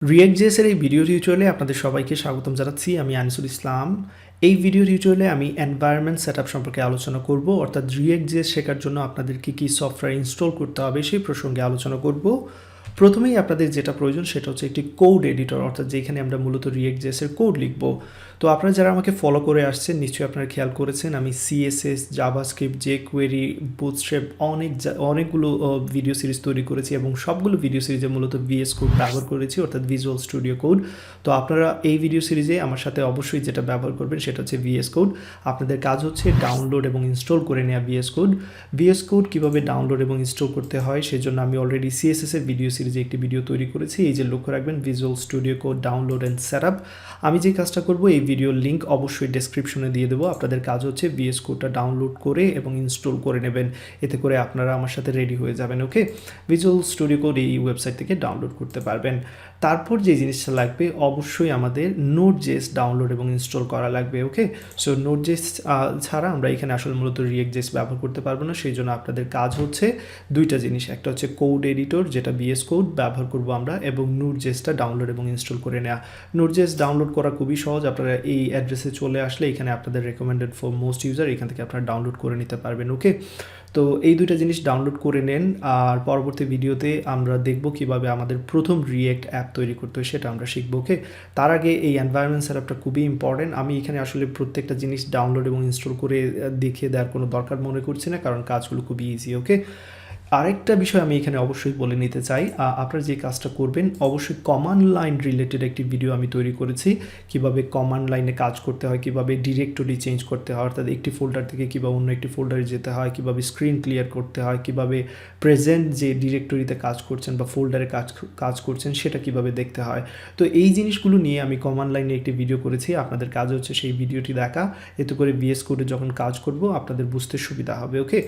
React.js এর এই video টিউটোরিয়ালে আপনাদের সবাইকে স্বাগতম জানাচ্ছি। আমি আনিসুল ইসলাম। এই ভিডিও টিউটোরিয়ালে আমি এনভায়রনমেন্ট সেটআপ সম্পর্কে আলোচনা করব, অর্থাৎ React.js শেখার জন্য আপনাদের কী সফটওয়্যার ইনস্টল করতে হবে সেই প্রসঙ্গে আলোচনা করব। প্রথমেই আপনাদের যেটা প্রয়োজন সেটা হচ্ছে একটি কোড এডিটর, অর্থাৎ যেখানে আমরা মূলত React.js এর কোড লিখব। তো আপনারা যারা আমাকে ফলো করে আসছেন নিশ্চয়ই আপনারা খেয়াল করেছেন আমি CSS, জাভাস্ক্রিপ্ট, jQuery, বুটস্ট্র্যাপ অনেকগুলো ভিডিও সিরিজ তৈরি করেছি এবং সবগুলো ভিডিও সিরিজে মূলত VS কোড ব্যবহার করেছি, অর্থাৎ ভিজুয়াল স্টুডিও কোড। তো আপনারা এই ভিডিও সিরিজে আমার সাথে অবশ্যই যেটা ব্যবহার করবেন সেটা হচ্ছে VS কোড। আপনাদের কাজ হচ্ছে ডাউনলোড এবং ইনস্টল করে নেওয়া VS কোড। VS কোড কীভাবে ডাউনলোড এবং ইনস্টল করতে হয় সেজন্য আমি অলরেডি CSS এর ভিডিও সিরিজে একটি ভিডিও তৈরি করেছি। এই যে লক্ষ্য রাখবেন visual studio code download and setup. আমি যে কাজটা করব এই ভিডিওর লিঙ্ক অবশ্যই ডেসক্রিপশনে দিয়ে দেবো। আপনাদের কাজ হচ্ছে VS কোডটা ডাউনলোড করে এবং ইনস্টল করে নেবেন, এতে করে আপনারা আমার সাথে রেডি হয়ে যাবেন। ওকে, ভিজুয়াল স্টুডিও কোড এই ওয়েবসাইট থেকে ডাউনলোড করতে পারবেন। তারপর যে জিনিসটা লাগবে অবশ্যই আমাদের Node.js ডাউনলোড এবং ইনস্টল করা লাগবে। ওকে, সো Node.js ছাড়া আমরা এখানে আসলে মূলত React.js ব্যবহার করতে পারবো না, সেই জন্য আপনাদের কাজ হচ্ছে দুইটা জিনিস, একটা হচ্ছে কোড এডিটর যেটা VS কোড ব্যবহার করব আমরা, এবং Node.jsটা ডাউনলোড এবং ইনস্টল করে নেওয়া। Node.js ডাউনলোড করা খুবই সহজ। আপনারা এই অ্যাড্রেসে চলে আসলে এখানে আপনাদের রেকমেন্ডেড ফর মোস্ট ইউজার, এখান থেকে আপনারা ডাউনলোড করে নিতে পারবেন। ওকে, তো এই দুইটা জিনিস ডাউনলোড করে নেন, আর পরবর্তী ভিডিওতে আমরা দেখব কিভাবে আমাদের প্রথম রিয়েক্ট অ্যাপ তৈরি করতে হয় সেটা আমরা শিখবো। ওকে, তার আগে এই এনভায়রনমেন্ট সেটআপটা খুবই ইম্পর্টেন্ট। আমি এখানে আসলে প্রত্যেকটা জিনিস ডাউনলোড এবং ইনস্টল করে দেখিয়ে দেওয়ার কোনো দরকার মনে করছি না, কারণ কাজগুলো খুবই ইজি। ওকে, আরেকটা বিষয় আমি এখানে অবশ্যই বলে নিতে চাই, আপনারা যে কাজটা করবেন অবশ্যই কমান্ড লাইন রিলেটেড একটি ভিডিও আমি তৈরি করেছি, কিভাবে কমান্ড লাইনে কাজ করতে হয়, কিভাবে ডিরেক্টরি চেঞ্জ করতে হয়, অর্থাৎ একটি ফোল্ডার থেকে কিভাবে অন্য একটি ফোল্ডারে যেতে হয়, কিভাবে স্ক্রিন ক্লিয়ার করতে হয়, কিভাবে প্রেজেন্ট যে ডিরেক্টরিতে কাজ করছেন বা ফোল্ডারে কাজ করছেন সেটা কিভাবে দেখতে হয়। তো এই জিনিসগুলো নিয়ে আমি কমান্ড লাইনে একটি ভিডিও করেছি, আপনাদের কাজ হচ্ছে সেই ভিডিওটি দেখা, এতে করে VS কোডে যখন কাজ করব আপনাদের বুঝতে সুবিধা হবে। ওকে,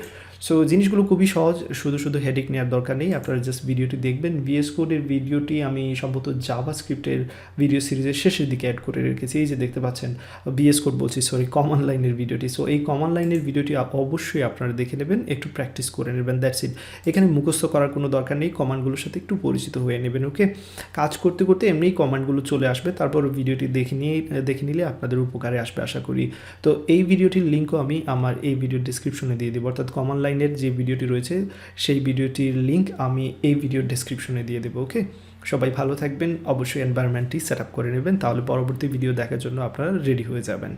সো জিনিসগুলো খুবই সহজ, শুধু হেডেক নেওয়ার দরকার নেই, আপনারা জাস্ট ভিডিওটি দেখবেন। VS কোডের ভিডিওটি আমি সম্ভবত জাভাস্ক্রিপ্টের ভিডিও সিরিজের শেষের দিকে অ্যাড করে রেখেছি। এই যে দেখতে পাচ্ছেন VS কোড বলছি, সরি, কমান্ড লাইনের ভিডিওটি। সো এই কমান্ড লাইনের ভিডিওটি অবশ্যই আপনারা দেখে নেবেন, একটু প্র্যাকটিস করে নেবেন, দ্যাটস ইট। এখানে মুখস্থ করার কোনো দরকার নেই, কমান্ডগুলোর সাথে একটু পরিচিত হয়ে নেবেন। ওকে, কাজ করতে করতে এমনিই কমান্ডগুলো চলে আসবে, তারপর ভিডিওটি দেখে নিলে আপনাদের উপকারে আসবে আশা করি। তো এই ভিডিওটির লিঙ্কও আমি আমার এই ভিডিওর ডিসক্রিপশনে দিয়ে দেবো, অর্থাৎ কমান্ড লাইনের যে ভিডিওটি রয়েছে সেই ভিডিওটির লিঙ্ক আমি এই ভিডিওর ডেসক্রিপশনে দিয়ে দেবো। ওকে, সবাই ভালো থাকবেন, অবশ্যই এনভায়রনমেন্টটি সেট আপ করে নেবেন, তাহলে পরবর্তী ভিডিও দেখার জন্য আপনারা রেডি হয়ে যাবেন।